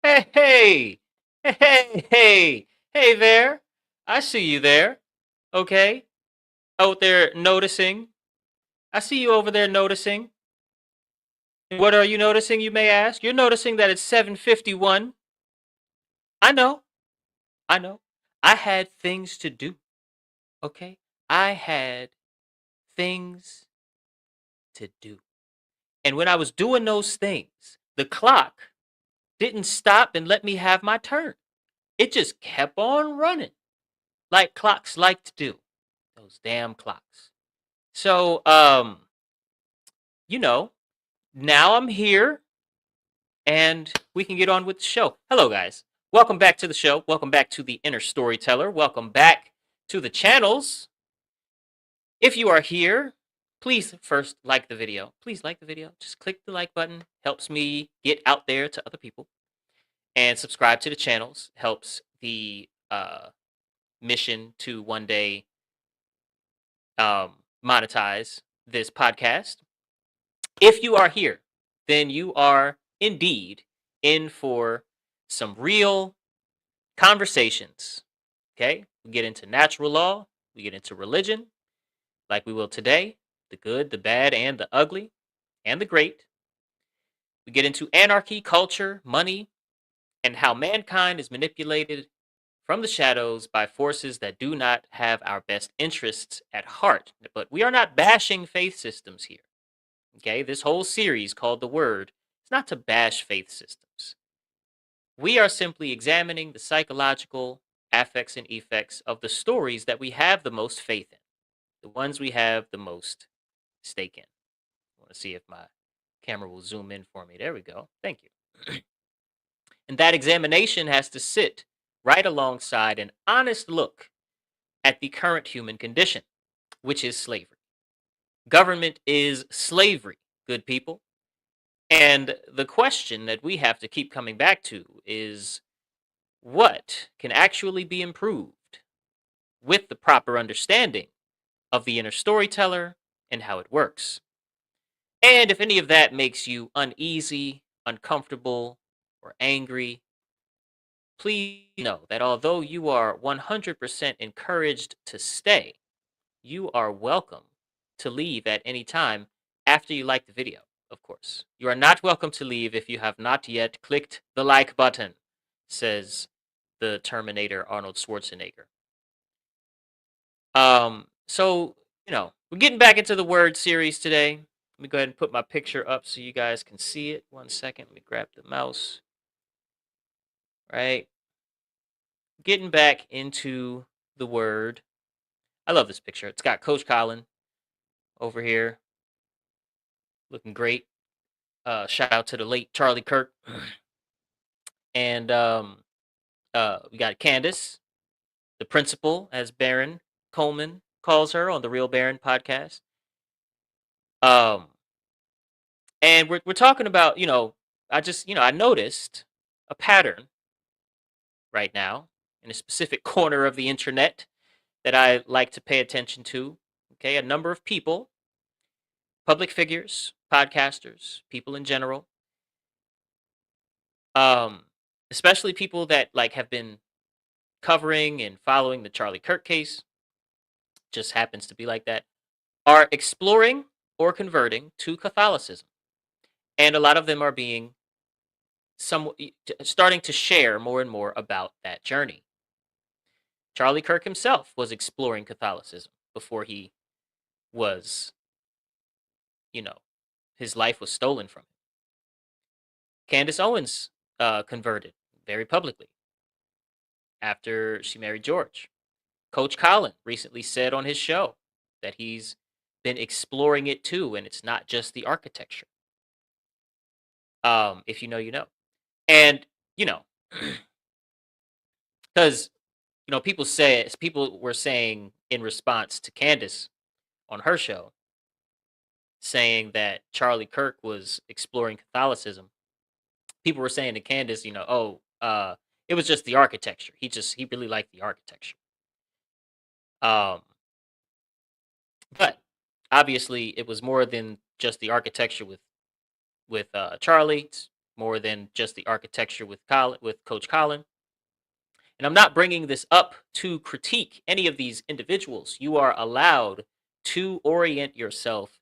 Hey, hey, hey, hey, hey there. I see you there. Okay. Out there noticing. I see you over there noticing. What are you noticing, you may ask? You're noticing that it's 7:51. I know. I know. I had things to do. Okay. I had things to do. And when I was doing those things, the clock didn't stop and let me have my turn. It just kept on running like clocks like to do. Those damn clocks. So, you know, now I'm here and we can get on with the show. Hello, guys. Welcome back to the show. Welcome back to the Inner Storyteller. Welcome back to the channels. If you are here, please first like the video. Please like the video. Just click the like button. Helps me get out there to other people. And subscribe to the channels. Helps the mission to one day monetize this podcast. If you are here, then you are indeed in for some real conversations. Okay? We get into natural law, we get into religion, like we will today, the good, the bad, and the ugly, and the great. We get into anarchy, culture, money, and how mankind is manipulated from the shadows by forces that do not have our best interests at heart. But we are not bashing faith systems here. Okay, this whole series called The Word is not to bash faith systems. We are simply examining the psychological affects and effects of the stories that we have the most faith in, the ones we have the most stake in. I want to see if my camera will zoom in for me. There we go. Thank you. And that examination has to sit right alongside an honest look at the current human condition, which is slavery. Government is slavery, good people. And the question that we have to keep coming back to is what can actually be improved with the proper understanding of the inner storyteller and how it works. And if any of that makes you uneasy, uncomfortable, or angry, please know that although you are 100% encouraged to stay, you are welcome to leave at any time after you like the video, of course. You are not welcome to leave if you have not yet clicked the like button, says the Terminator Arnold Schwarzenegger. So, we're getting back into the word series today. Let me go ahead and put my picture up so you guys can see it. 1 second. Let me grab the mouse. Right. Getting back into the word. I love this picture. It's got Coach Colin over here looking great. Shout out to the late Charlie Kirk. And we got Candace, the principal, as Baron Coleman calls her on the Real Baron podcast. Um, and we're talking about, I noticed a pattern right now in a specific corner of the internet that I like to pay attention to. Okay, a number of people, public figures, podcasters, people in general, um, especially people that have been covering and following the Charlie Kirk case, just happens to be like that, are exploring or converting to Catholicism. And a lot of them are being starting to share more and more about that journey. Charlie Kirk himself was exploring Catholicism before he was, his life was stolen from him. Candace Owens converted very publicly after she married George. Coach Colin recently said on his show that he's been exploring it too, and it's not just the architecture. If you know, you know. And, because, people were saying in response to Candace on her show, saying that Charlie Kirk was exploring Catholicism. People were saying to Candace, it was just the architecture. He really liked the architecture. But obviously it was more than just the architecture with Charlie. It's more than just the architecture with Coach Colin. And I'm not bringing this up to critique any of these individuals. You are allowed to orient yourself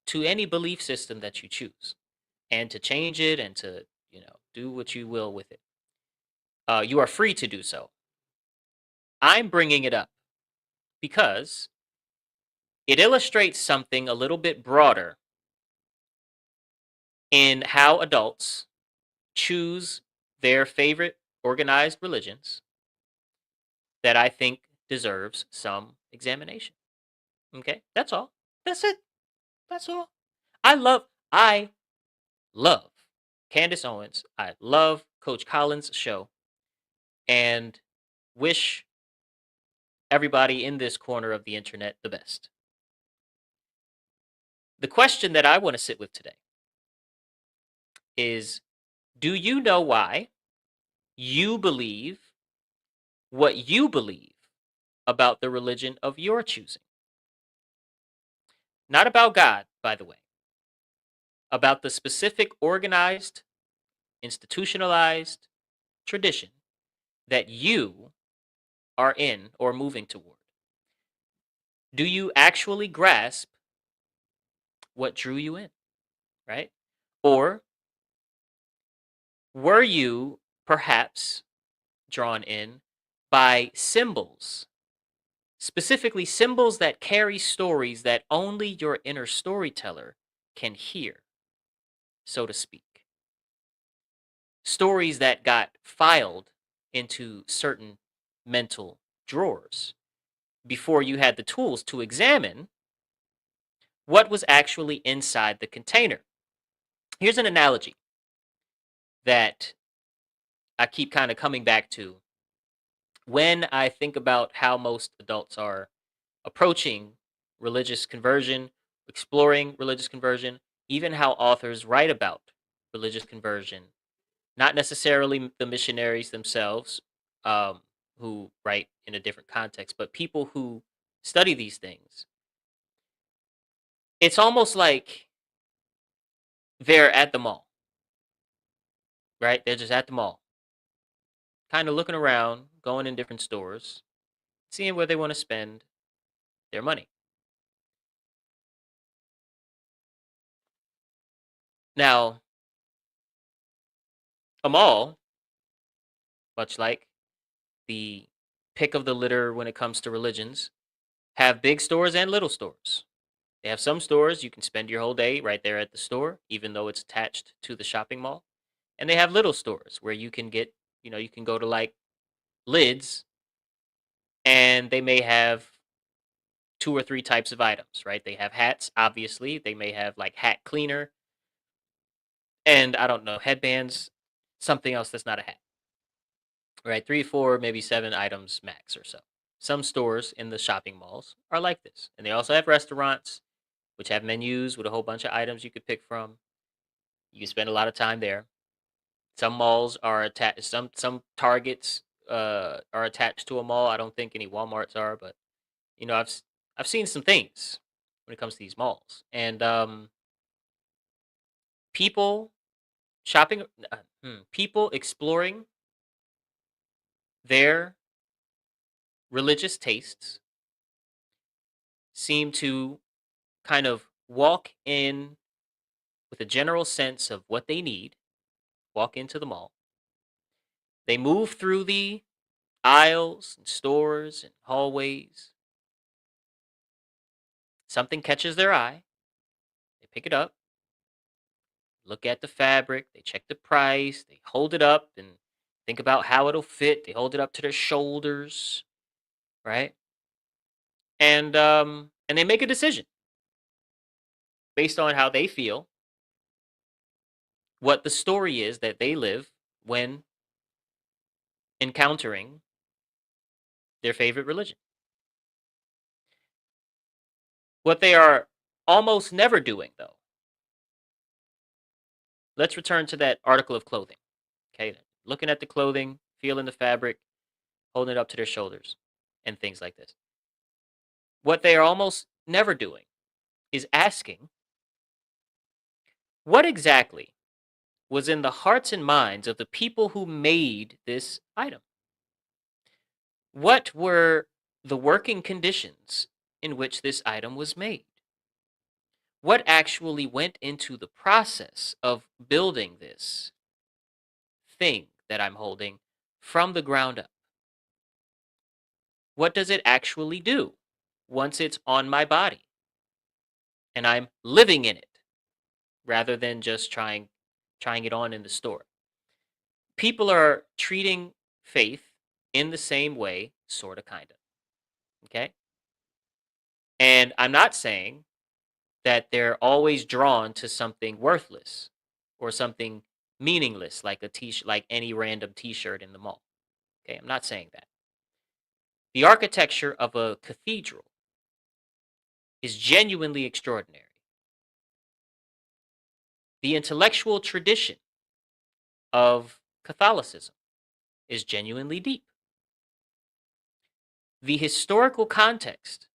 to any belief system that you choose and to change it and to, do what you will with it. You are free to do so. I'm bringing it up because it illustrates something a little bit broader in how adults choose their favorite organized religions that I think deserves some examination. Okay? That's all. That's it. That's all. I love Candace Owens. I love Coach Collins' show and wish everybody in this corner of the internet the best. The question that I want to sit with today is, do you know why you believe what you believe about the religion of your choosing? Not about God, by the way, about the specific organized, institutionalized tradition that you are in or moving toward. Do you actually grasp what drew you in, right? Or were you perhaps drawn in by symbols, specifically symbols that carry stories that only your inner storyteller can hear, so to speak? Stories that got filed into certain mental drawers before you had the tools to examine what was actually inside the container. Here's an analogy that I keep kind of coming back to when I think about how most adults are approaching religious conversion, exploring religious conversion, even how authors write about religious conversion, not necessarily the missionaries themselves, um, who write in a different context, but people who study these things. It's almost like they're at the mall, right? They're just at the mall, kind of looking around, going in different stores, seeing where they want to spend their money. Now, a mall, much like the pick of the litter when it comes to religions, have big stores and little stores. They have some stores you can spend your whole day right there at the store, even though it's attached to the shopping mall. And they have little stores where you can get, you can go to like Lids and they may have two or three types of items, right? They have hats, obviously. They may have like hat cleaner and I don't know, headbands, something else that's not a hat, right? Three, four, maybe seven items max or so. Some stores in the shopping malls are like this. And they also have restaurants, which have menus with a whole bunch of items you could pick from. You can spend a lot of time there. Some malls are attached. Some Targets are attached to a mall. I don't think any WalMarts are, but I've seen some things when it comes to these malls, and people shopping, people exploring their religious tastes seem to kind of walk in with a general sense of what they need. Walk into the mall. They move through the aisles and stores and hallways. Something catches their eye. They pick it up, look at the fabric, they check the price, they hold it up and think about how it'll fit. They hold it up to their shoulders, right? And they make a decision based on how they feel, what the story is that they live when encountering their favorite religion. What they are almost never doing, though, let's return to that article of clothing. Okay, looking at the clothing, feeling the fabric, holding it up to their shoulders, and things like this. What they are almost never doing is asking, what exactly was in the hearts and minds of the people who made this item? What were the working conditions in which this item was made? What actually went into the process of building this thing that I'm holding from the ground up? What does it actually do once it's on my body and I'm living in it rather than just trying it on in the store? People are treating faith in the same way, sort of, kind of. Okay. And I'm not saying that they're always drawn to something worthless or something meaningless like like any random t-shirt in the mall. Okay. I'm not saying that. The architecture of a cathedral is genuinely extraordinary. The intellectual tradition of Catholicism is genuinely deep. The historical context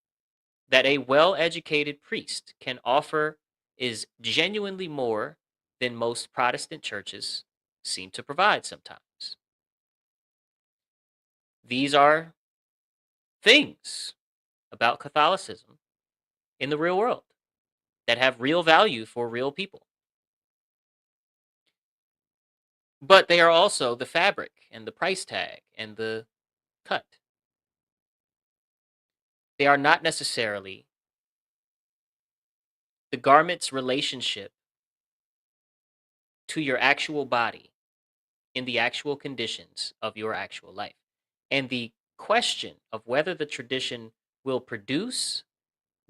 that a well educated priest can offer is genuinely more than most Protestant churches seem to provide sometimes. These are things about Catholicism in the real world that have real value for real people. But they are also the fabric and the price tag and the cut. They are not necessarily the garment's relationship to your actual body in the actual conditions of your actual life. And the question of whether the tradition will produce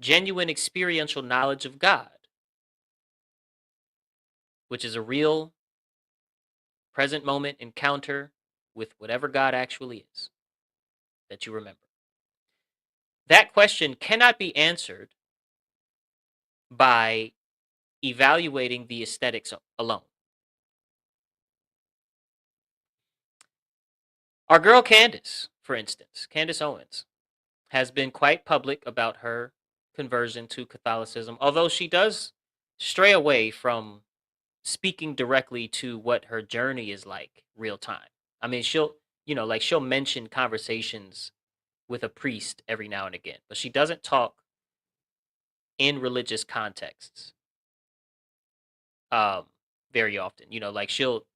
genuine experiential knowledge of God, which is a real present moment encounter with whatever God actually is that you remember. That question cannot be answered by evaluating the aesthetics alone. Our girl Candace, for instance, Candace Owens, has been quite public about her conversion to Catholicism, although she does stray away from speaking directly to what her journey is like real time. I mean, she'll mention conversations with a priest every now and again, but she doesn't talk in religious contexts um very often. Like she'll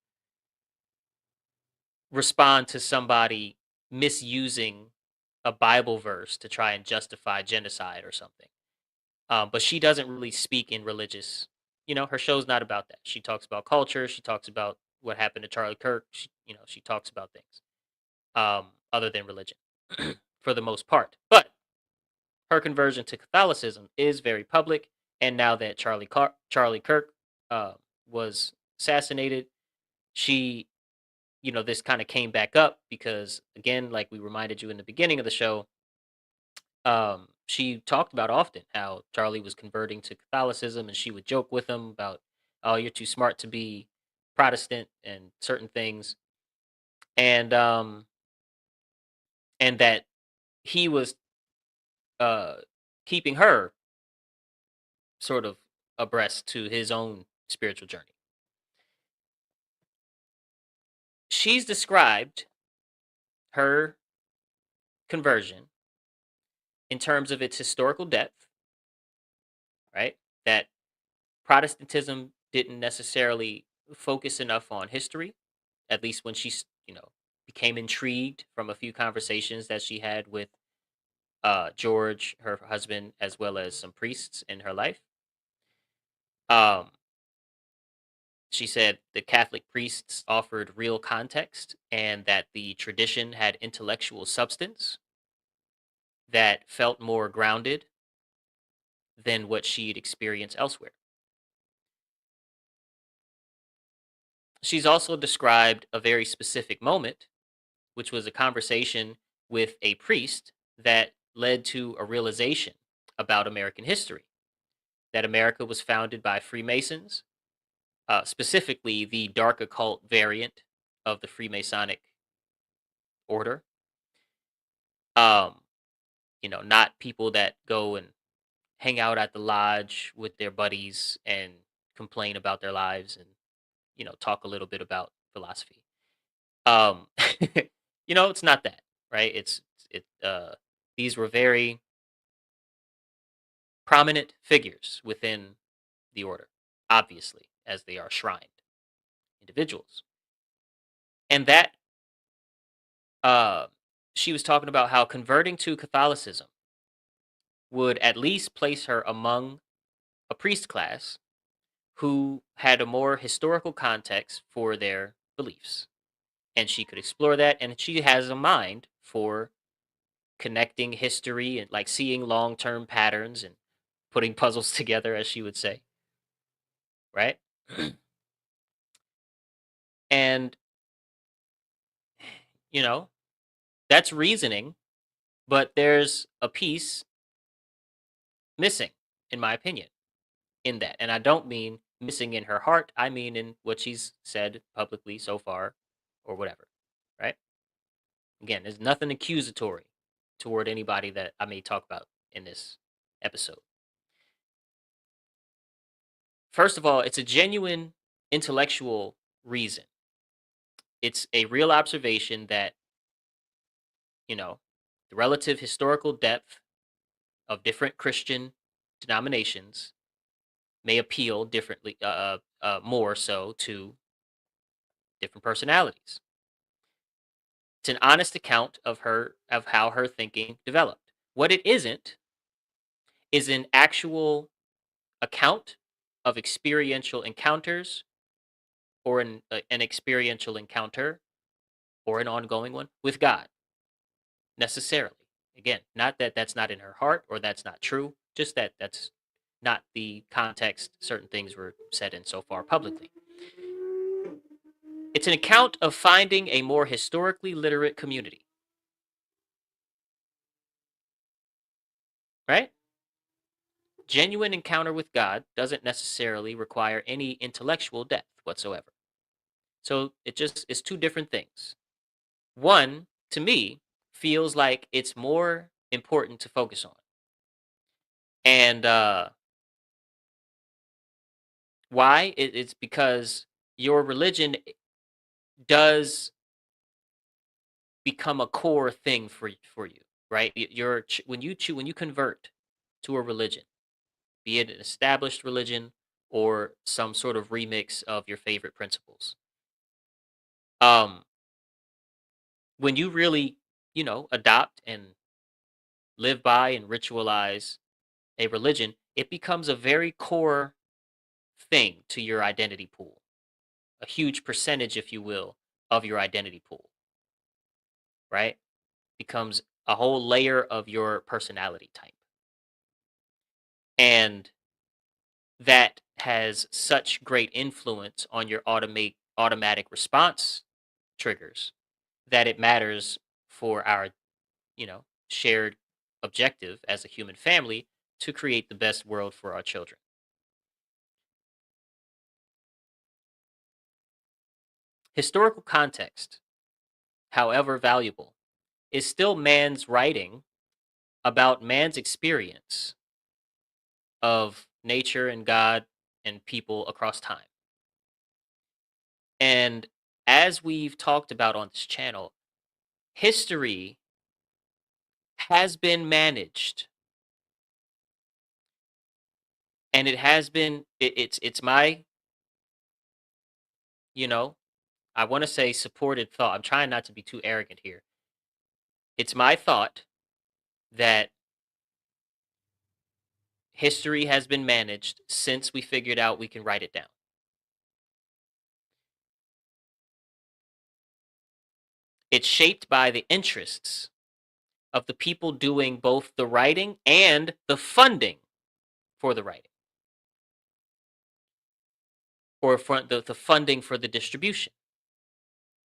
respond to somebody misusing a Bible verse to try and justify genocide or something. But she doesn't really speak in religious. Her show's not about that. She talks about culture. She talks about what happened to Charlie Kirk. She talks about things other than religion for the most part. But her conversion to Catholicism is very public. And now that Charlie Kirk uh, was assassinated, she, this kind of came back up because, again, like we reminded you in the beginning of the show, she talked about often how Charlie was converting to Catholicism, and she would joke with him about, "Oh, you're too smart to be Protestant," and certain things, and that he was uh, keeping her sort of abreast to his own spiritual journey. She's described her conversion in terms of its historical depth, right? That Protestantism didn't necessarily focus enough on history, at least when she, became intrigued from a few conversations that she had with George, her husband, as well as some priests in her life. Um, she said the Catholic priests offered real context and that the tradition had intellectual substance that felt more grounded than what she'd experienced elsewhere. She's also described a very specific moment, which was a conversation with a priest that led to a realization about American history, that America was founded by Freemasons, specifically the dark occult variant of the Freemasonic order. Um, not people that go and hang out at the lodge with their buddies and complain about their lives and, talk a little bit about philosophy. Um, it's not that, right? These were very prominent figures within the order, obviously, as they are shrined individuals. And that uh, she was talking about how converting to Catholicism would at least place her among a priest class who had a more historical context for their beliefs. And she could explore that. And she has a mind for connecting history and like seeing long term patterns and putting puzzles together, as she would say. Right. And, you know, that's reasoning, but there's a piece missing, in my opinion, in that. And I don't mean missing in her heart, I mean in what she's said publicly so far or whatever. Right. Again, there's nothing accusatory toward anybody that I may talk about in this episode. First of all, it's a genuine intellectual reason. It's a real observation that, you know, the relative historical depth of different Christian denominations may appeal differently, more so to different personalities. It's an honest account of how her thinking developed. What it isn't is an actual account of experiential encounters or an experiential encounter or an ongoing one with God necessarily. Again, not that that's not in her heart or that's not true, just that that's not the context certain things were said in so far publicly. It's an account of finding a more historically literate community. Right? Genuine encounter with God doesn't necessarily require any intellectual depth whatsoever. So it just is two different things. One, to me, feels like it's more important to focus on. And why? It's because your religion does become a core thing for you, right? When you convert to a religion, be it an established religion or some sort of remix of your favorite principles. Um, when you really, adopt and live by and ritualize a religion, it becomes a very core thing to your identity pool, a huge percentage, if you will, of your identity pool, right? Becomes a whole layer of your personality type. And that has such great influence on your automatic response triggers that it matters for our, shared objective as a human family to create the best world for our children. Historical context, however valuable, is still man's writing about man's experience of nature and God and people across time. And as we've talked about on this channel, history has been managed and it has been it's my, you know, I want to say supported thought. I'm trying not to be too arrogant here. It's my thought that history has been managed since we figured out we can write it down. It's shaped by the interests of the people doing both the writing and the funding for the writing, or for the funding for the distribution.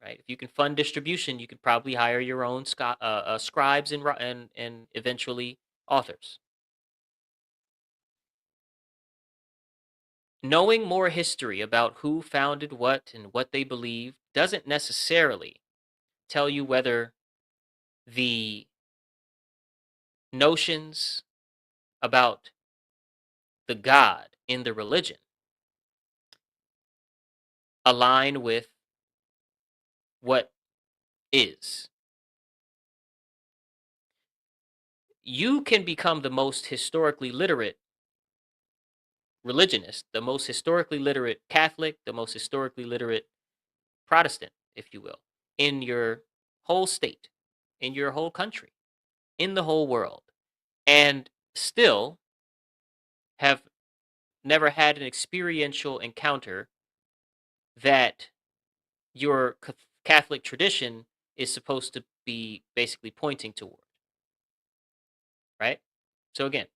Right? If you can fund distribution, you could probably hire your own scribes and eventually authors. Knowing more history about who founded what and what they believe doesn't necessarily tell you whether the notions about the God in the religion align with what is. You can become the most historically literate religionist, the most historically literate Catholic, the most historically literate Protestant, if you will, in your whole state, in your whole country, in the whole world, and still have never had an experiential encounter that your Catholic tradition is supposed to be basically pointing toward, right? So again,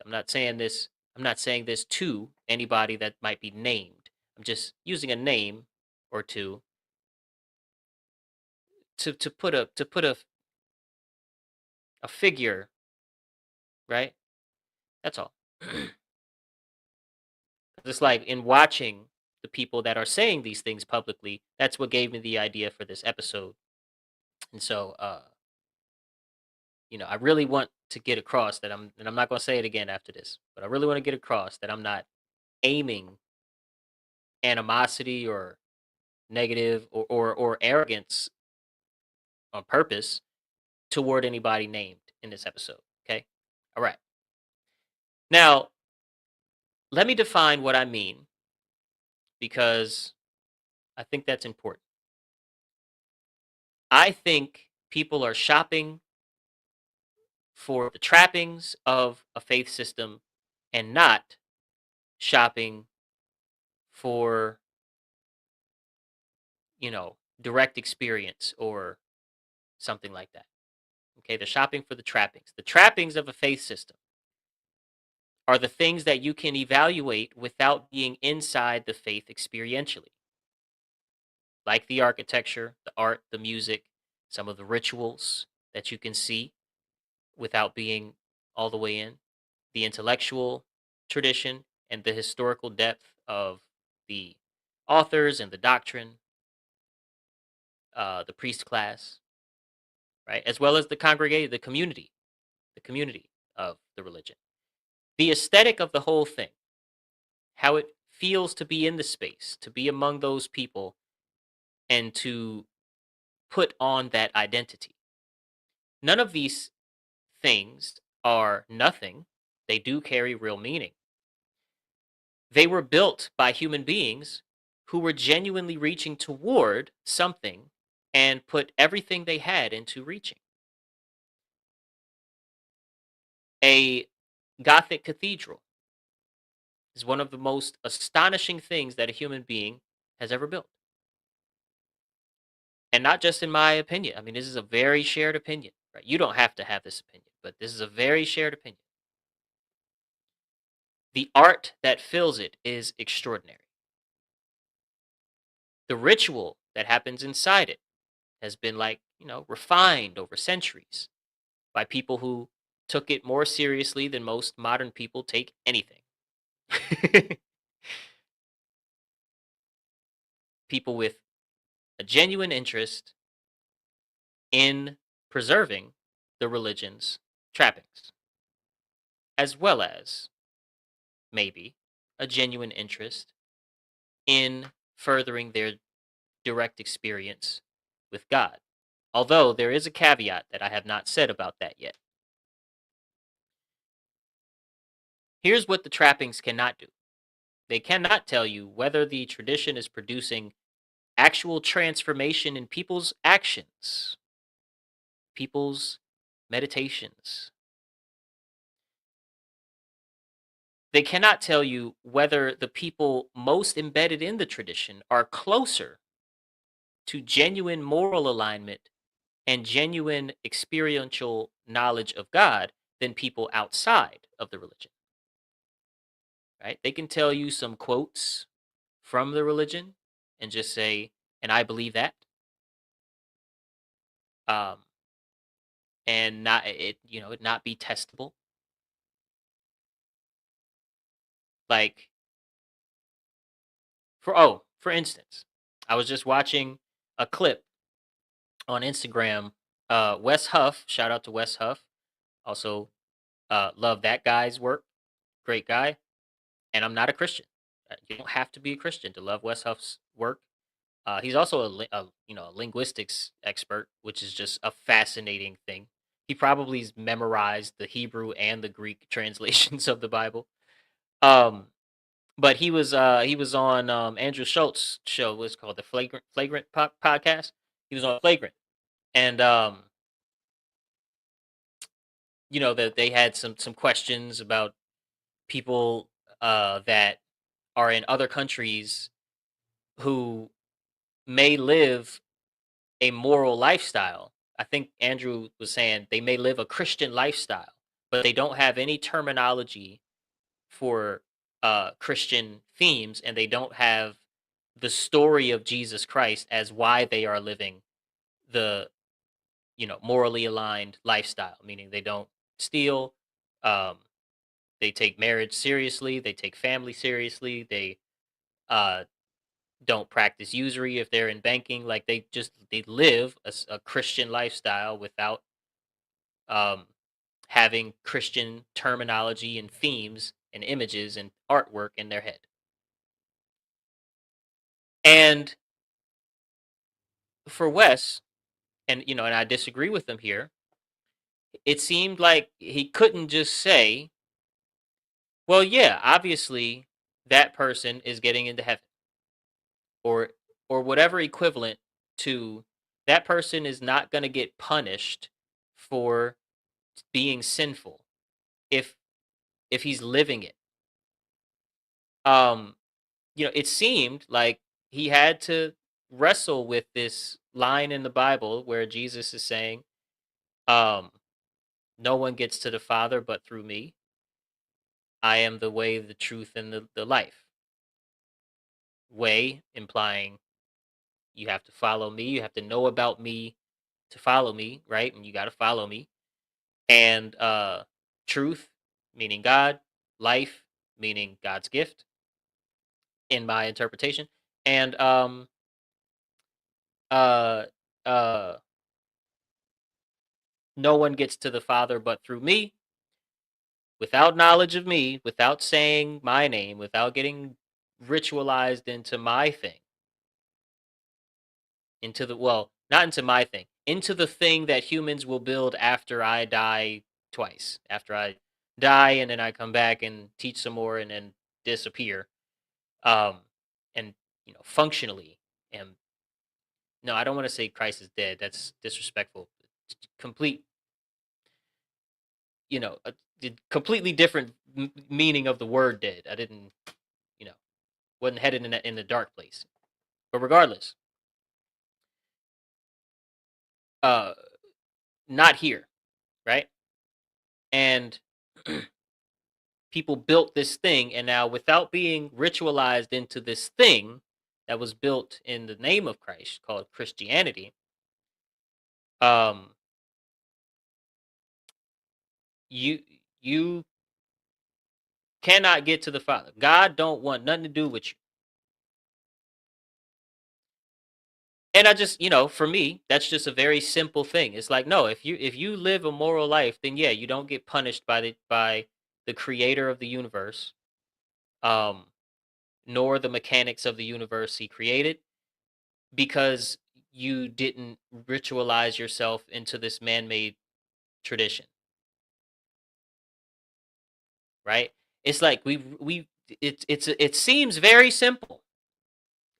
I'm not saying this. I'm not saying this to anybody that might be named. I'm just using a name or two to put a figure, right? That's all. It's like in watching the people that are saying these things publicly, that's what gave me the idea for this episode. And so, I really want to get across that and I'm not going to say it again after this, but I really want to get across that I'm not aiming animosity or negative or arrogance on purpose toward anybody named in this episode. Okay. All right. Now, let me define what I mean because I think that's important. I think people are shopping for the trappings of a faith system and not shopping for, direct experience or something like that. Okay, they're shopping for the trappings. The trappings of a faith system are the things that you can evaluate without being inside the faith experientially, like the architecture, the art, the music, some of the rituals that you can see without being all the way in, the intellectual tradition and the historical depth of the authors and the doctrine, the priest class, right, as well as the congregate, the community of the religion, the aesthetic of the whole thing, how it feels to be in the space, to be among those people, and to put on that identity. None of these things are nothing. They do carry real meaning. They were built by human beings who were genuinely reaching toward something and put everything they had into reaching. A Gothic cathedral is one of the most astonishing things that a human being has ever built. And not just in my opinion. I mean, this is a very shared opinion, right? You don't have to have this opinion, but this is a very shared opinion. The art that fills it is extraordinary. The ritual that happens inside it has been refined over centuries by people who took it more seriously than most modern people take anything. People with a genuine interest in preserving the religion's trappings, as well as maybe a genuine interest in furthering their direct experience with God. Although there is a caveat that I have not said about that yet. Here's what the trappings cannot do: they cannot tell you whether the tradition is producing actual transformation in people's actions, people's meditations. They cannot tell you whether the people most embedded in the tradition are closer to genuine moral alignment and genuine experiential knowledge of God than people outside of the religion, right? They can tell you some quotes from the religion and just say, and I believe that, um, and not it not be testable. Like for instance, I was just watching a clip on Instagram. Wes Huff, shout out to Wes Huff. Also, love that guy's work. Great guy. And I'm not a Christian. You don't have to be a Christian to love Wes Huff's work. He's also a linguistics expert, which is just a fascinating thing. He probably's memorized the Hebrew and the Greek translations of the Bible. Um, but he was on Andrew Schultz's show. What's it called, the Flagrant podcast. He was on Flagrant, and that they had some questions about people that are in other countries who may live a moral lifestyle. I think Andrew was saying they may live a Christian lifestyle, but they don't have any terminology for Christian themes, and they don't have the story of Jesus Christ as why they are living the morally aligned lifestyle. Meaning they don't steal, um, they take marriage seriously, they take family seriously, they uh, don't practice usury if they're in banking. Like they live a Christian lifestyle without um, having Christian terminology and themes and images and artwork in their head. And for Wes, and I disagree with him here, it seemed like he couldn't just say, well, yeah, obviously that person is getting into heaven, or whatever equivalent to that person is not going to get punished for being sinful if he's living it. Um, it seemed like he had to wrestle with this line in the Bible where Jesus is saying, um, "No one gets to the Father but through me. I am the way, the truth, and the life." Way implying you have to follow me, you have to know about me to follow me, right? And you got to follow me. And truth, meaning God, life, meaning God's gift, in my interpretation. And uh uh no one gets to the Father but through me, without knowledge of me, without saying my name, without getting ritualized into my thing, into the well, not into my thing, into the thing that humans will build after I die twice. After I die and then I come back and teach some more and then disappear. Um and functionally am no, I don't want to say Christ is dead. That's disrespectful. Complete, the completely different meaning of the word dead. I didn't, you know, wasn't headed in the dark place. But regardless, uh, not here, right? And people built this thing, and now without being ritualized into this thing that was built in the name of Christ called Christianity, um, you you cannot get to the Father. God don't want nothing to do with you. And I just, for me, that's just a very simple thing. It's like, no, if you live a moral life, then yeah, you don't get punished by the creator of the universe, um, nor the mechanics of the universe he created, because you didn't ritualize yourself into this man-made tradition, right? It's like it seems very simple.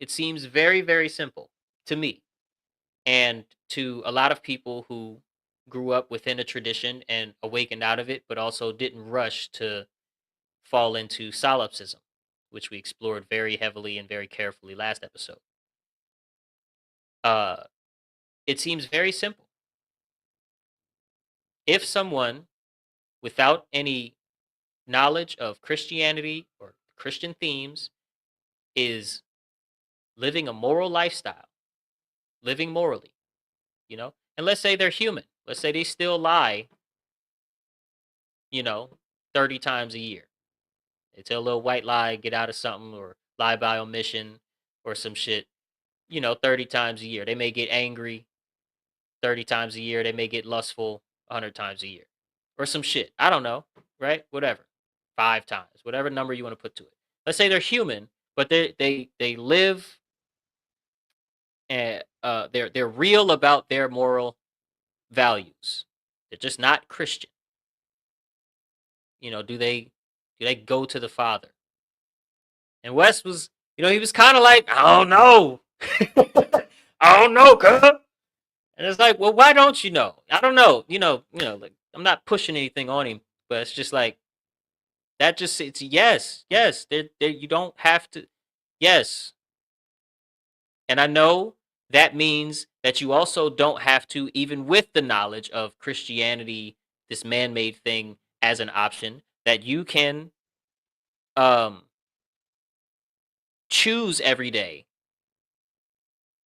It seems very, very simple to me. And to a lot of people who grew up within a tradition and awakened out of it, but also didn't rush to fall into solipsism, which we explored very heavily and very carefully last episode. Uh, it seems very simple. If someone without any knowledge of Christianity or Christian themes is living a moral lifestyle, living morally, and let's say they're human, let's say they still lie, you know, 30 times a year. They tell a little white lie, get out of something, or lie by omission, or some shit. 30 times a year. They may get angry 30 times a year. They may get lustful 100 times a year, or some shit. I don't know, right? Whatever. 5 times, whatever number you want to put to it. Let's say they're human, but they live and they're real about their moral values. They're just not Christian. Do they go to the Father? And Wes was, he was kind of like, I don't know. I don't know, cuz. And it's like, well, why don't you know? I don't know. Like I'm not pushing anything on him, but it's just like that. Just it's yes, yes. There. You don't have to. Yes, and I know that means that you also don't have to, even with the knowledge of Christianity, this man-made thing as an option, that you can um choose every day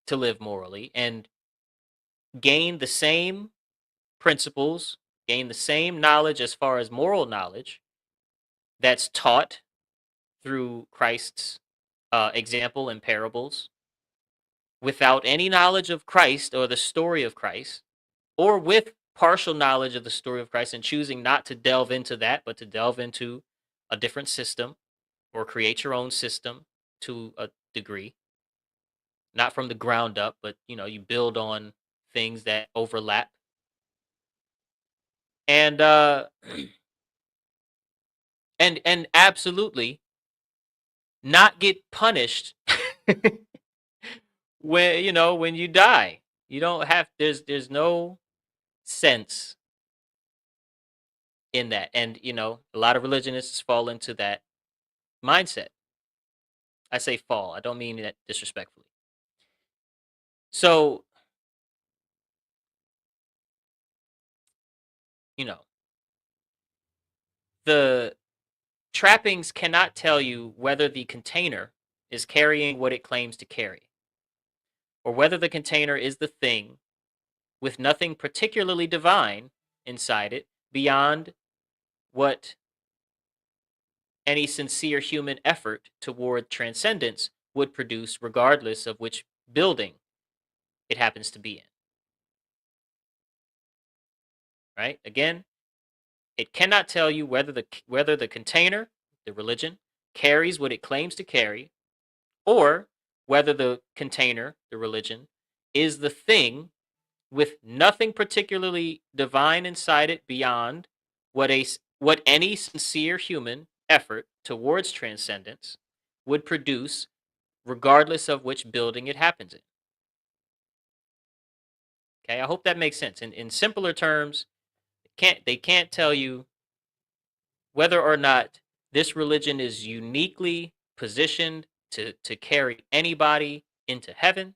to live morally and gain the same principles, gain the same knowledge as far as moral knowledge that's taught through Christ's example and parables without any knowledge of Christ or the story of Christ, or with partial knowledge of the story of Christ and choosing not to delve into that, but to delve into a different system or create your own system to a degree, not from the ground up, but you build on things that overlap. And and absolutely not get punished when you die. You don't have there's no sense in that. And a lot of religionists fall into that mindset. I say fall. I don't mean that disrespectfully. So, you know, the trappings cannot tell you whether the container is carrying what it claims to carry, or whether the container is the thing with nothing particularly divine inside it beyond what any sincere human effort toward transcendence would produce, regardless of which building it happens to be in. Right? Again, it cannot tell you whether the container, the religion, carries what it claims to carry, or whether the container, the religion, is the thing with nothing particularly divine inside it beyond what any sincere human effort towards transcendence would produce, regardless of which building it happens in. Okay, I hope that makes sense. In simpler terms, they can't tell you whether or not this religion is uniquely positioned to carry anybody into heaven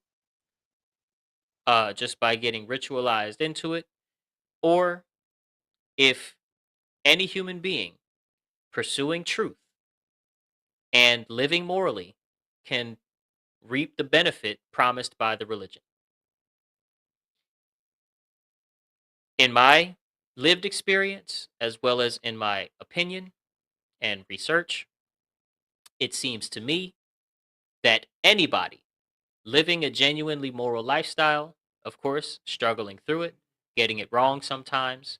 just by getting ritualized into it, or if any human being pursuing truth and living morally can reap the benefit promised by the religion. In my lived experience, as well as in my opinion and research, it seems to me that anybody living a genuinely moral lifestyle, of course, struggling through it, getting it wrong sometimes,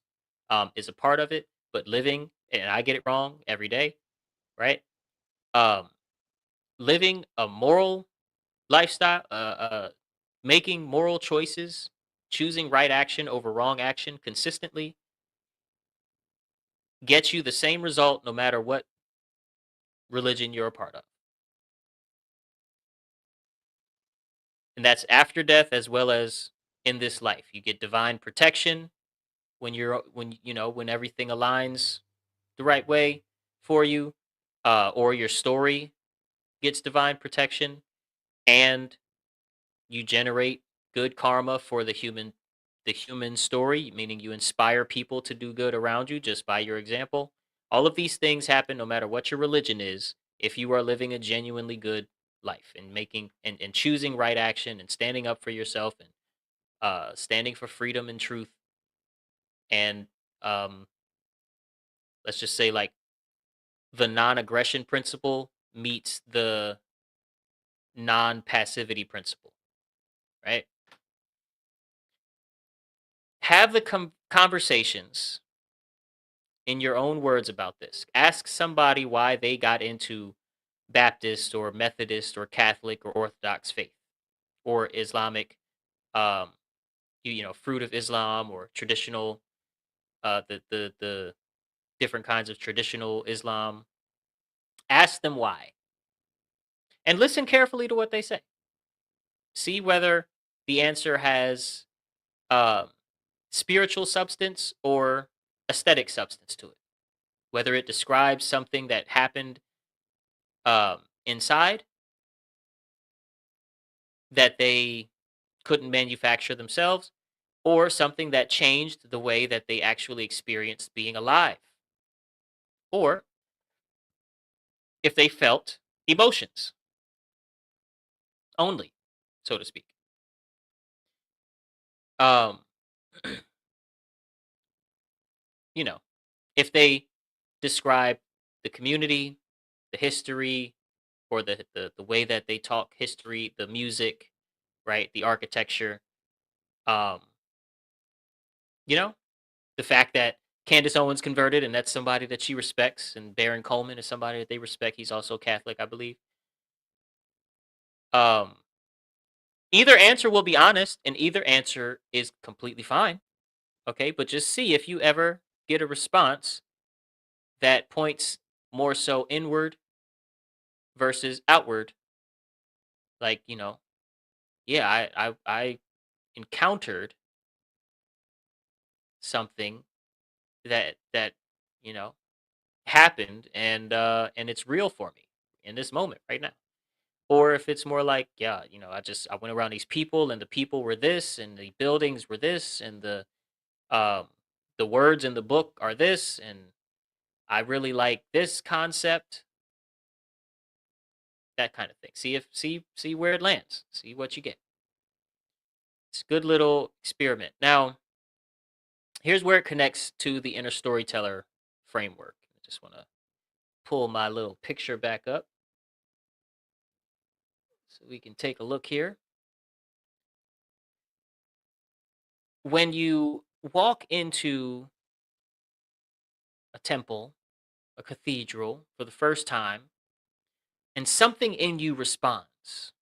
is a part of it, but living, and I get it wrong every day, right? Um, Living a moral lifestyle, making moral choices, choosing right action over wrong action consistently gets you the same result no matter what religion you're a part of. And that's after death as well as in this life. You get divine protection when everything aligns the right way for you, or your story gets divine protection, and you generate good karma for the human story, meaning you inspire people to do good around you just by your example. All of these things happen no matter what your religion is if you are living a genuinely good life and making and choosing right action and standing up for yourself and standing for freedom and truth, and um, let's just say like the non-aggression principle meets the non-passivity principle, right? Have the conversations in your own words about this. Ask somebody why they got into Baptist or Methodist or Catholic or Orthodox faith, or Islamic, um, fruit of Islam or traditional, the different kinds of traditional Islam. Ask them why, and listen carefully to what they say. See whether the answer has um, spiritual substance or aesthetic substance to it. Whether it describes something that happened inside that they couldn't manufacture themselves, or something that changed the way that they actually experienced being alive, or if they felt emotions only, so to speak. Um, you know, if they describe the community, the history, or the way that they talk history, the music, right, the architecture, um, you know, the fact that Candace Owens converted and that's somebody that she respects, and Baron Coleman is somebody that they respect. He's also Catholic, I believe. Um, Either answer will be honest, and either answer is completely fine. Okay, but just see if you ever get a response that points more so inward versus outward. Like, yeah, I encountered something that you know happened, and it's real for me in this moment right now. Or if it's more like, yeah, I went around these people, and the people were this, and the buildings were this, and um the words in the book are this, and I really like this concept, that kind of thing. See where it lands. See what you get. It's a good little experiment. Now, here's where it connects to the inner storyteller framework. I just want to pull my little picture back up so we can take a look here. When you walk into a temple, a cathedral for the first time, and something in you responds,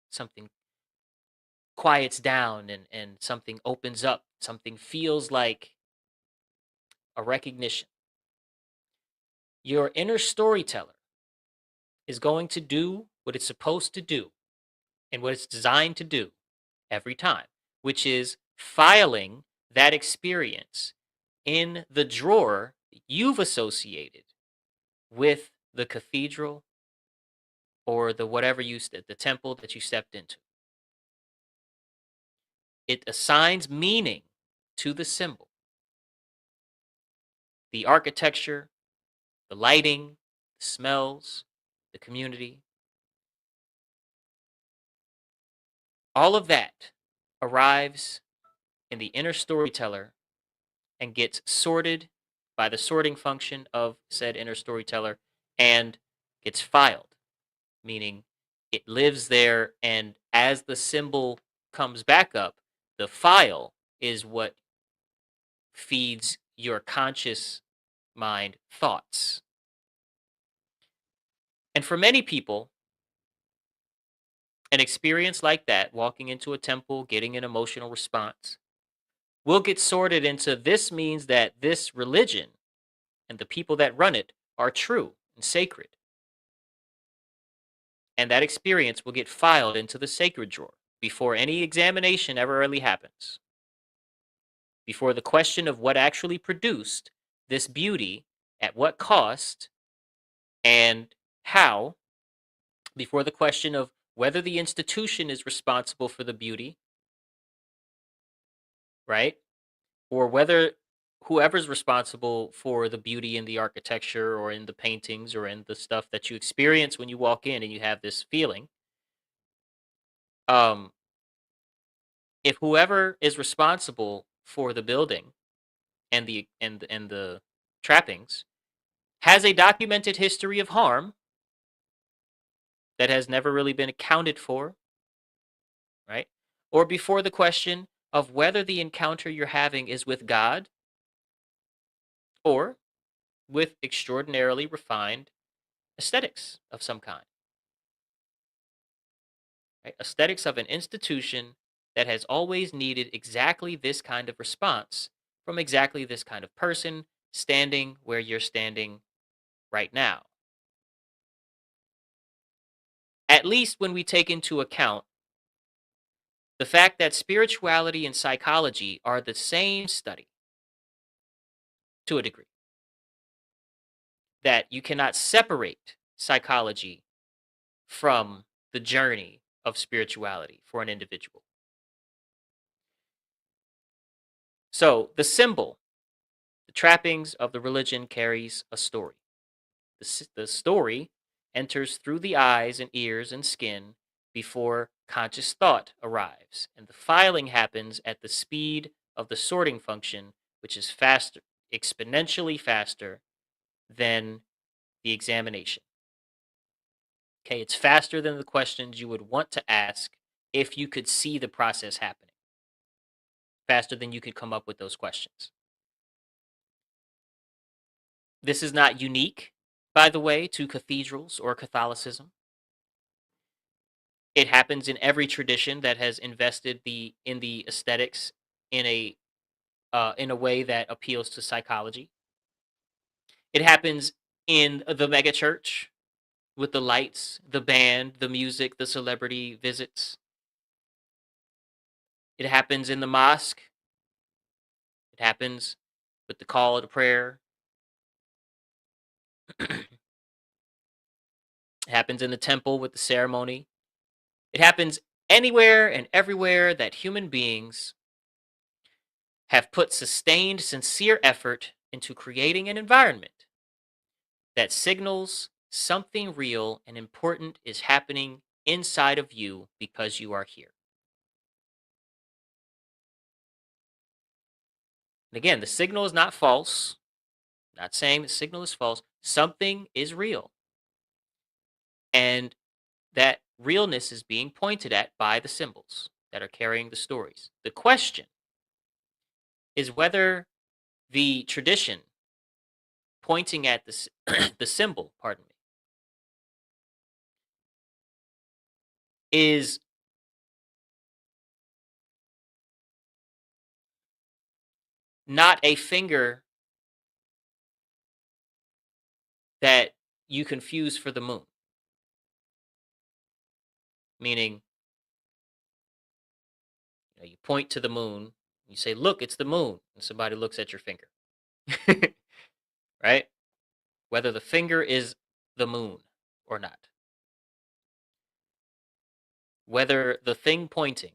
something quiets down, and something opens up, something feels like a recognition. Your inner storyteller is going to do what it's supposed to do and what it's designed to do every time, which is filing that experience in the drawer you've associated with the cathedral or the whatever the temple that you stepped into. It assigns meaning to the symbol, the architecture, the lighting, the smells, the community. All of that arrives in the inner storyteller and gets sorted by the sorting function of said inner storyteller and gets filed, meaning it lives there. And as the symbol comes back up, the file is what feeds your conscious mind thoughts. And for many people, an experience like that, walking into a temple, getting an emotional response, will get sorted into this means that this religion and the people that run it are true and sacred. And that experience will get filed into the sacred drawer before any examination ever really happens. Before the question of what actually produced this beauty, at what cost, and how, before the question of whether the institution is responsible for the beauty, right? Or whether whoever's responsible for the beauty in the architecture or in the paintings or in the stuff that you experience when you walk in and you have this feeling, um, if whoever is responsible for the building and the trappings has a documented history of harm that has never really been accounted for, right? Or before the question of whether the encounter you're having is with God or with extraordinarily refined aesthetics of some kind. right? Aesthetics of an institution that has always needed exactly this kind of response from exactly this kind of person standing where you're standing right now. At least when we take into account the fact that spirituality and psychology are the same study to a degree, that you cannot separate psychology from the journey of spirituality for an individual. So, the symbol, the trappings of the religion carries a story. The story enters through the eyes and ears and skin before conscious thought arrives, and the filing happens at the speed of the sorting function, which is faster, exponentially faster than the examination. Okay, it's faster than the questions you would want to ask if you could see the process happening, faster than you could come up with those questions. This is not unique, by the way, to cathedrals or Catholicism. It happens in every tradition that has invested in the aesthetics in a way that appeals to psychology. It happens in the megachurch with the lights, the band, the music, the celebrity visits. It happens in the mosque. It happens with the call to prayer. It happens in the temple with the ceremony. It happens anywhere and everywhere that human beings have put sustained, sincere effort into creating an environment that signals something real and important is happening inside of you because you are here. And again, the signal is not false. Not saying the signal is false. Something is real. And that realness is being pointed at by the symbols that are carrying the stories. The question is whether the tradition pointing at the symbol, pardon me, is not a finger that you confuse for the moon. Meaning, you point to the moon, you say, "Look, it's the moon," and somebody looks at your finger, right? Whether the finger is the moon or not, whether the thing pointing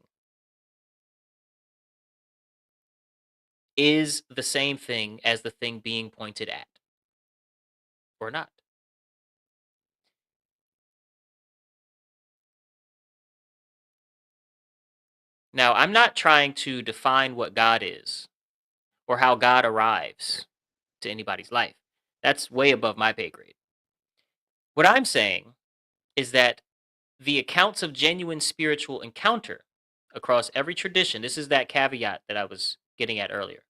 is the same thing as the thing being pointed at or not. Now, I'm not trying to define what God is or how God arrives to anybody's life. That's way above my pay grade. What I'm saying is that the accounts of genuine spiritual encounter across every tradition, this is that caveat that I was getting at earlier.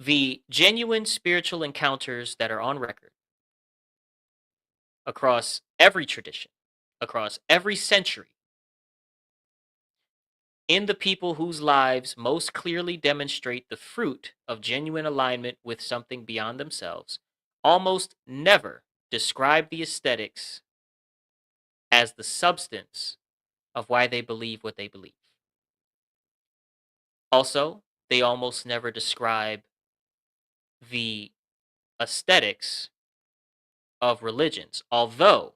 The genuine spiritual encounters that are on record across every tradition, across every century, in the people whose lives most clearly demonstrate the fruit of genuine alignment with something beyond themselves, almost never describe the aesthetics as the substance of why they believe what they believe. Also, they almost never describe the aesthetics of religions, although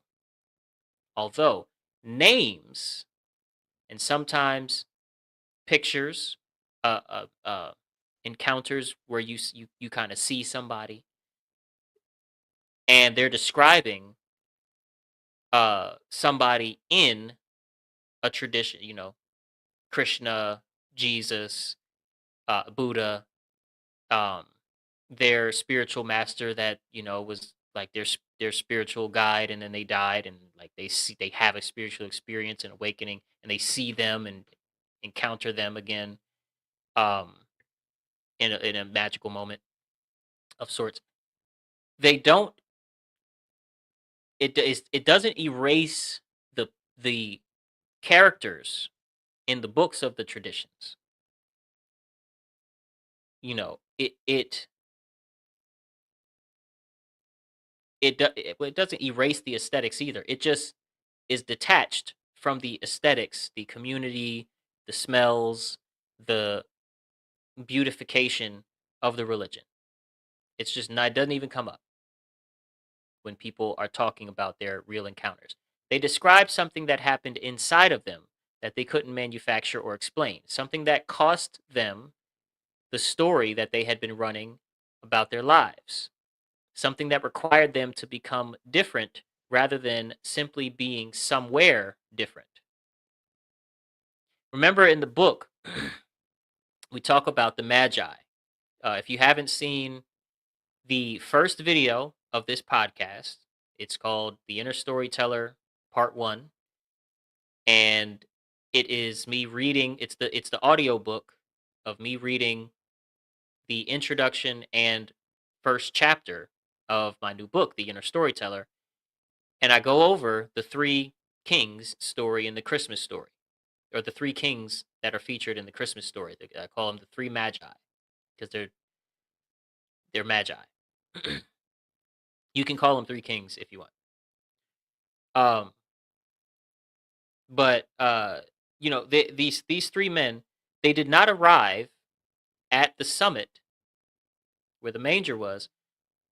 names and sometimes pictures, uh, uh, uh, encounters where you kind of see somebody and they're describing somebody in a tradition, Krishna, Jesus, Buddha, um, their spiritual master that was like their spiritual guide, and then they died, and like they have a spiritual experience and awakening, and they see them and encounter them again, um, in a magical moment of sorts. They don't. It doesn't erase the the characters in the books of the traditions, it doesn't erase the aesthetics either. It just is detached from the aesthetics, the community, the smells, the beautification of the religion. It's just not, it doesn't even come up when people are talking about their real encounters. They describe something that happened inside of them that they couldn't manufacture or explain, something that cost them the story that they had been running about their lives, something that required them to become different rather than simply being somewhere different. Remember in the book, we talk about the Magi. If you haven't seen the first video of this podcast, it's called The Inner Storyteller Part 1, and it is me reading, it's the audio book of me reading the introduction and first chapter of my new book, The Inner Storyteller, and I go over the three kings story in the Christmas story, or the three kings that are featured in the Christmas story. I call them the three magi because they're magi. You can call them three kings if you want. Um, but these three men, they did not arrive at the summit where the manger was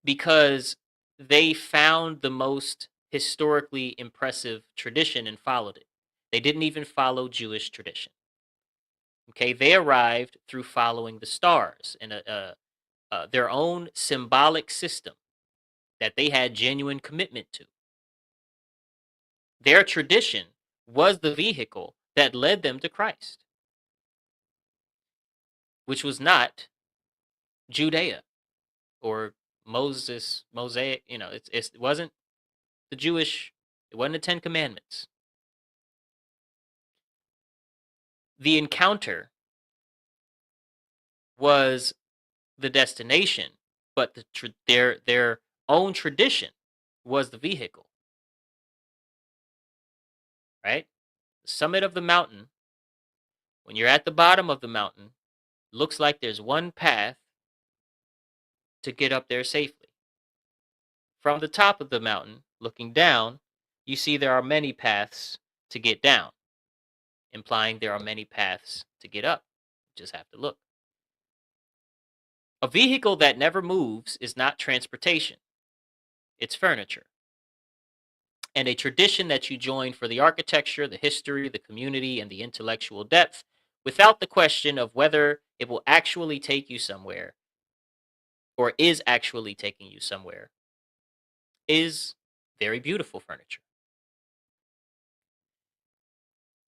because they found the most historically impressive tradition and followed it. They didn't even follow Jewish tradition. Okay, they arrived through following the stars and their own symbolic system that they had genuine commitment to. Their tradition was the vehicle that led them to Christ, which was not Judea or Mosaic. It wasn't the Jewish. It wasn't the Ten Commandments. The encounter was the destination, but their own tradition was the vehicle. Right, the summit of the mountain. When you're at the bottom of the mountain, looks like there's one path to get up there safely. From the top of the mountain, looking down, you see there are many paths to get down, implying there are many paths to get up. You just have to look. A vehicle that never moves is not transportation, it's furniture. And a tradition that you join for the architecture, the history, the community, and the intellectual depth, without the question of whether it will actually take you somewhere or is actually taking you somewhere, is very beautiful furniture.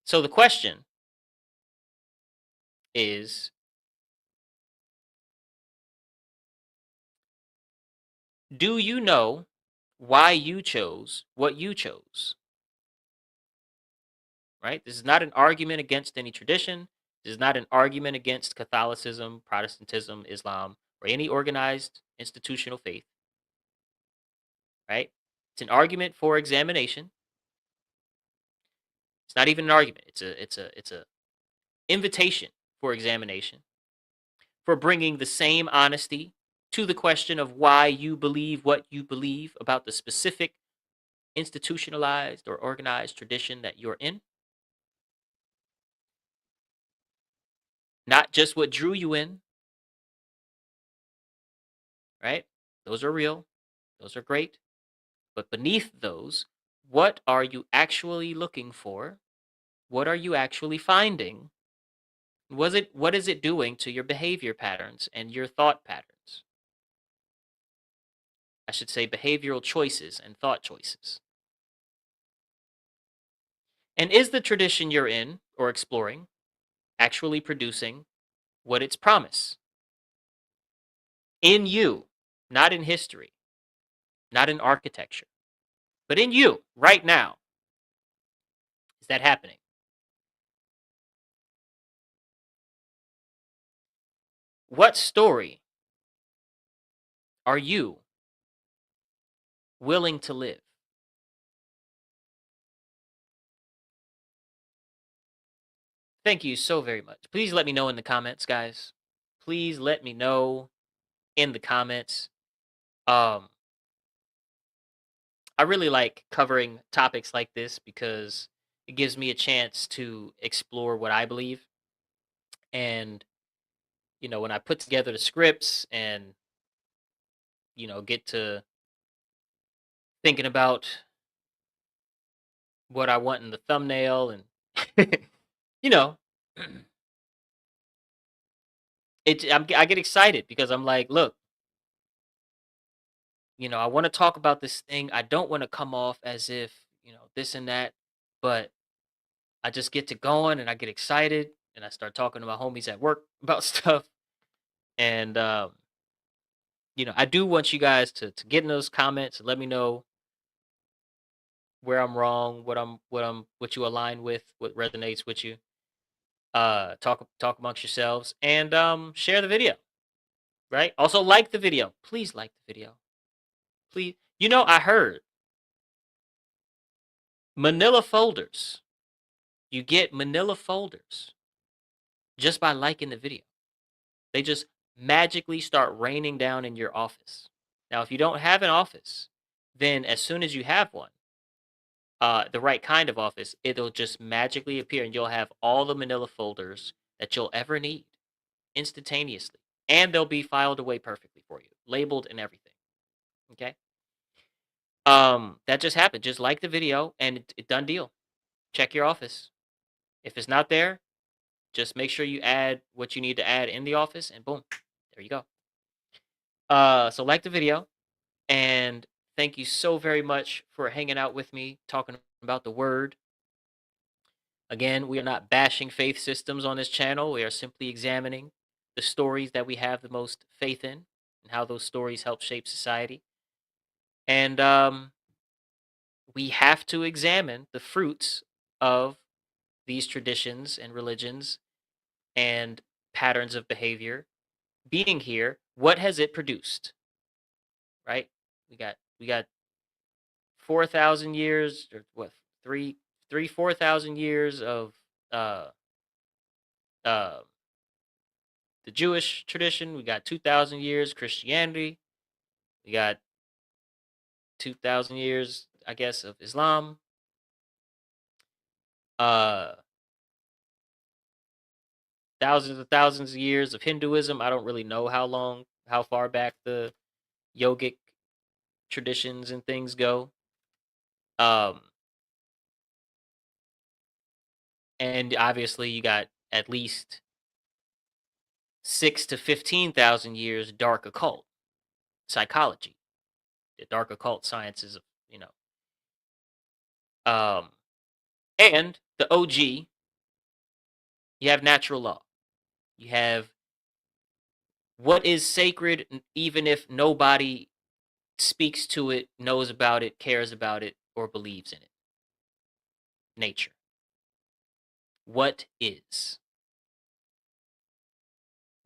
So the question is, do you know why you chose what you chose? Right? This is not an argument against any tradition. This is not an argument against Catholicism, Protestantism, Islam, or any organized institutional faith. Right? It's an argument for examination. It's not even an argument. It's a invitation for examination, for bringing the same honesty to the question of why you believe what you believe about the specific institutionalized or organized tradition that you're in. Not just what drew you in, right? Those are real. Those are great. But beneath those, what are you actually looking for? What are you actually finding? What is it doing to your behavior patterns and your thought patterns? I should say behavioral choices and thought choices. And is the tradition you're in or exploring actually producing what it's promise? In you, not in history, not in architecture, but in you right now. Is that happening? What story are you willing to live? Thank you so very much. Please let me know in the comments, guys. Please let me know in the comments. Um, I really like covering topics like this because it gives me a chance to explore what I believe. And, when I put together the scripts and, get to thinking about what I want in the thumbnail and, you know, I get excited because I'm like, look, I want to talk about this thing. I don't want to come off as if, this and that, but I just get to going and I get excited and I start talking to my homies at work about stuff. And, I do want you guys to get in those comments and let me know where I'm wrong, what you align with, what resonates with you. Talk amongst yourselves and share the video, right? Also like the video. Please like the video. Please. I heard manila folders. You get manila folders just by liking the video. They just magically start raining down in your office. Now, if you don't have an office, then as soon as you have one, the right kind of office, it'll just magically appear and you'll have all the manila folders that you'll ever need instantaneously. And they'll be filed away perfectly for you, labeled and everything. Okay? That just happened. Just like the video and it done deal. Check your office. If it's not there, just make sure you add what you need to add in the office and boom, there you go. So like the video and thank you so very much for hanging out with me, talking about the word. Again, we are not bashing faith systems on this channel. We are simply examining the stories that we have the most faith in and how those stories help shape society. And we have to examine the fruits of these traditions and religions and patterns of behavior being here. What has it produced? Right? We got 4,000 years or what, 4,000 years of uh uh the Jewish tradition. We got 2,000 years Christianity. We got 2,000 years, I guess, of Islam. Uh, thousands of years of Hinduism. I don't really know how far back the yogic traditions and things go. Um, and obviously you got at least 6 to 15,000 years dark occult psychology, the dark occult sciences of you know. Um, and the OG, you have natural law. You have what is sacred, even if nobody speaks to it, knows about it, cares about it, or believes in it. Nature. What is,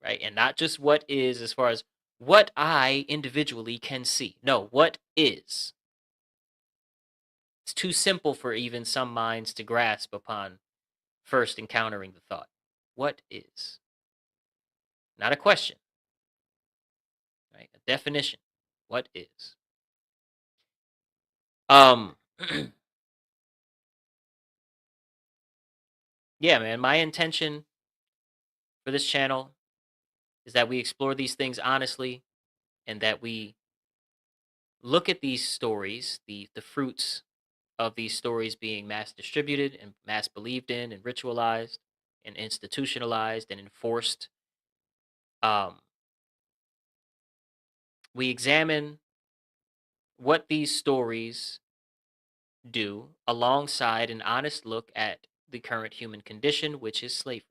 right? And not just what is as far as what I individually can see. No, what is. It's too simple for even some minds to grasp upon first encountering the thought. What is? Not a question, right? A definition. What is? Um, yeah, man. My intention for this channel is that we explore these things honestly and that we look at these stories, the fruits of these stories being mass distributed and mass believed in and ritualized and institutionalized and enforced. Um, we examine what these stories do alongside an honest look at the current human condition, which is slavery.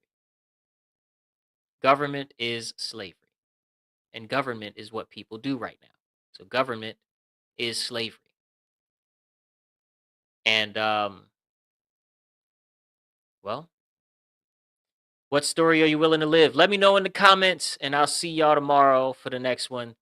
Government is slavery, and government is what people do right now. So, government is slavery. And, well, what story are you willing to live? Let me know in the comments, and I'll see y'all tomorrow for the next one.